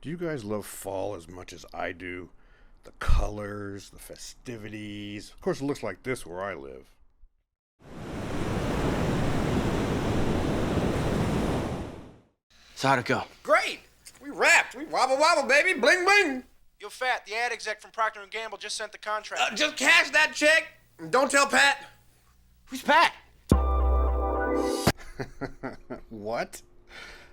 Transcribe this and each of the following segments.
Do you guys love fall as much as I do? The colors, the festivities. Of course, it looks like this where I live. So how'd it go? Great! We wrapped. We wobble wobble, baby. Bling bling. Yo, Fat, the ad exec from Procter & Gamble just sent the contract. Just cash that check. And don't tell Pat. Who's Pat? What?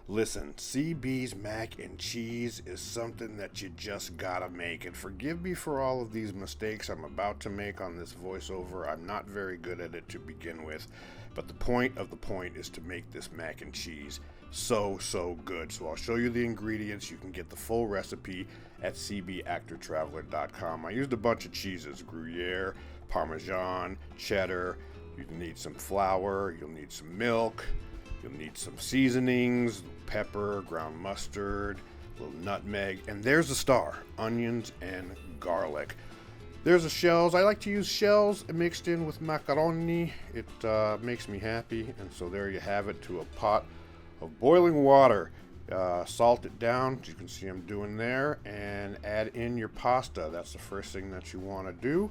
Listen, CB's mac and cheese is something that you just gotta make. And forgive me for all of these mistakes I'm about to make on this voiceover. I'm not very good at it to begin with. But the point of the point is to make this mac and cheese so good. So I'll show you the ingredients. You can get the full recipe at cbactortraveler.com. I used a bunch of cheeses: Gruyere, Parmesan, cheddar. You need some flour, you'll need some milk, you'll need some seasonings, pepper, ground mustard, a little nutmeg, and there's the star: onions and garlic. There's the shells. I like to use shells mixed in with macaroni. It makes me happy. And so there you have it, to a pot of boiling water. Salt it down, as you can see I'm doing there, and add in your pasta. That's the first thing that you want to do.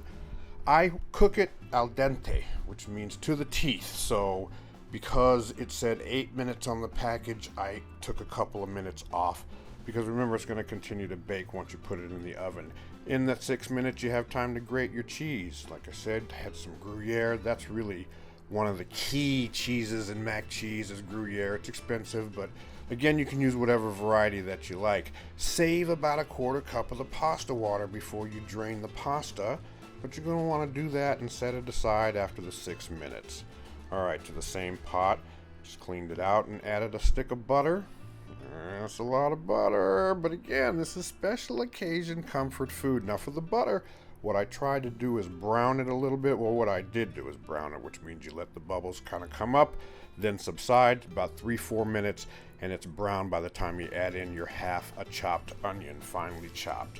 I cook it al dente, which means to the teeth. So because it said 8 minutes on the package, I took a couple of minutes off, because remember, it's going to continue to bake once you put it in the oven. In that 6 minutes, you have time to grate your cheese. Like I said, had some Gruyere. That's really one of the key cheeses in mac cheese is Gruyere. It's expensive, but again, you can use whatever variety that you like. Save about a quarter cup of the pasta water before you drain the pasta, but you're going to want to do that and set it aside after the 6 minutes. All right, to the same pot, just cleaned it out and added a stick of butter. That's a lot of butter, but again, this is special occasion comfort food. Now for the butter, what I tried to do is brown it a little bit. Well, what I did do is brown it, which means you let the bubbles kind of come up, then subside about 3-4 minutes, and it's brown by the time you add in your half a chopped onion, finely chopped.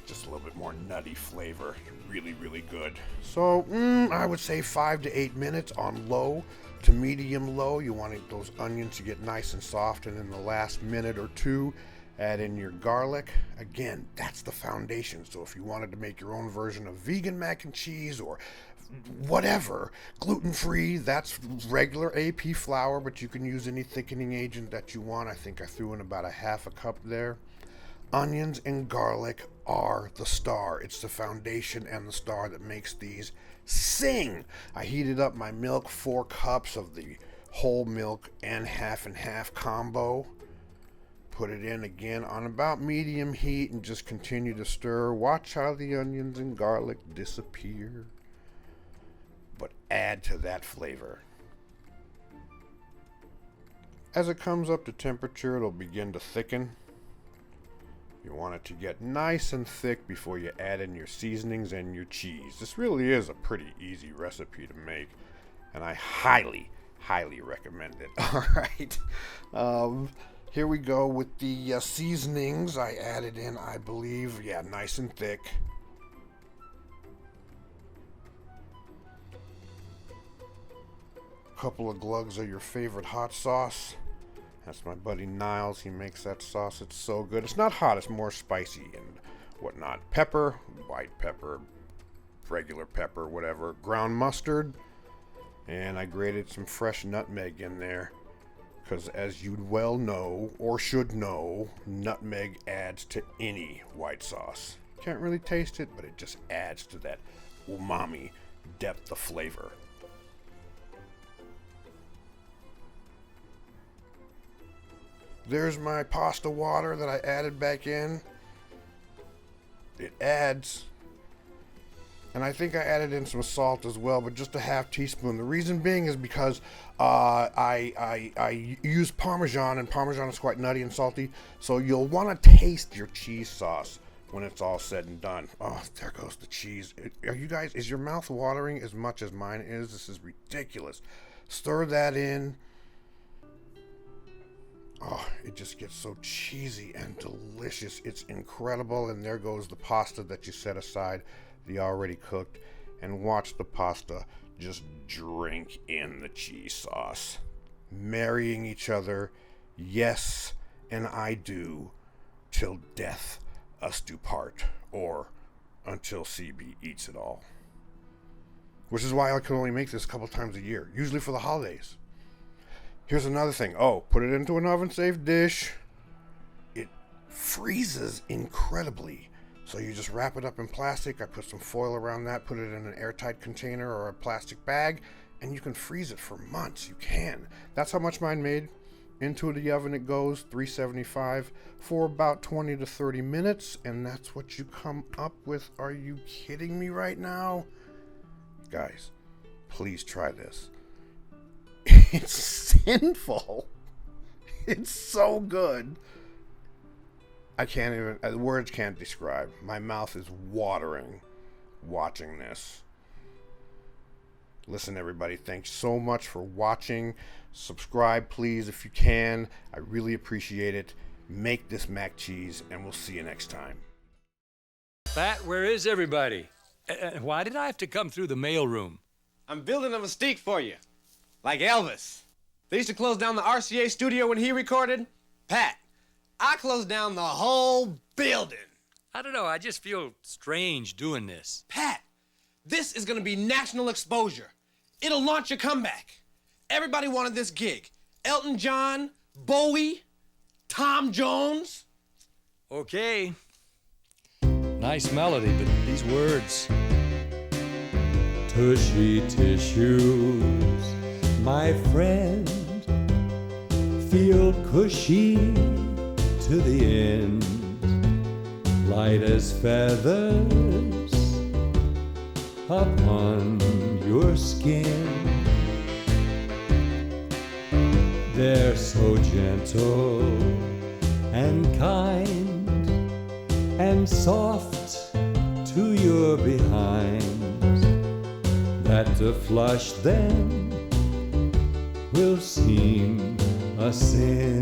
Just a little bit more nutty flavor. Really good. So I would say 5 to 8 minutes on low to medium low. You want those onions to get nice and soft, and in the last minute or two, add in your garlic. Again, that's the foundation. So if you wanted to make your own version of vegan mac and cheese or whatever, gluten-free, that's regular AP flour, but you can use any thickening agent that you want. I think I threw in about a half a cup there. Onions and garlic are the star. It's the foundation and the star that makes these sing. I heated up my milk, 4 cups of the whole milk and half combo. Put it in again on about medium heat and just continue to stir. Watch how the onions and garlic disappear, but add to that flavor. As it comes up to temperature, it'll begin to thicken. You want it to get nice and thick before you add in your seasonings and your cheese. This really is a pretty easy recipe to make, and I highly recommend it. All right. Here we go with the seasonings. I added in, I believe, nice and thick. A couple of glugs of your favorite hot sauce. That's my buddy Niles. He makes that sauce. It's so good. It's not hot. It's more spicy and whatnot. Pepper, white pepper, regular pepper, whatever. Ground mustard. And I grated some fresh nutmeg in there, because as you well know, or should know, nutmeg adds to any white sauce. Can't really taste it, but it just adds to that umami depth of flavor. There's my pasta water that I added back in. It adds, and I think I added in some salt as well, but just a half teaspoon. The reason being is because I use Parmesan, and Parmesan is quite nutty and salty, so you'll want to taste your cheese sauce when it's all said and done. Oh, there goes the cheese. Are you guys, is your mouth watering as much as mine is? This is ridiculous. Stir that in. Oh, it just gets so cheesy and delicious. It's incredible. And there goes the pasta that you set aside, the already cooked. And watch the pasta just drink in the cheese sauce, marrying each other. Yes, and I do, till death us do part, or until CB eats it all. Which is why I can only make this a couple times a year, usually for the holidays. Here's another thing. Oh, put it into an oven-safe dish. It freezes incredibly. So you just wrap it up in plastic. I put some foil around that, put it in an airtight container or a plastic bag, and you can freeze it for months. You can. That's how much mine made. Into the oven it goes, 375, for about 20 to 30 minutes, and that's what you come up with. Are you kidding me right now? Guys, please try this. It's sinful. It's so good. I can't even, words can't describe. My mouth is watering watching this. Listen, everybody, thanks so much for watching. Subscribe, please, if you can. I really appreciate it. Make this mac cheese, and we'll see you next time. Pat, where is everybody? Why did I have to come through the mailroom? I'm building a mystique for you. Like Elvis. They used to close down the RCA studio when he recorded. Pat, I closed down the whole building. I don't know, I just feel strange doing this. Pat, this is gonna be national exposure. It'll launch a comeback. Everybody wanted this gig. Elton John, Bowie, Tom Jones. Okay. Nice melody, but these words. Tushy tissues, my friend, feel cushy to the end, light as feathers upon your skin. They're so gentle and kind and soft to your behind, that to flush them will seem a sin.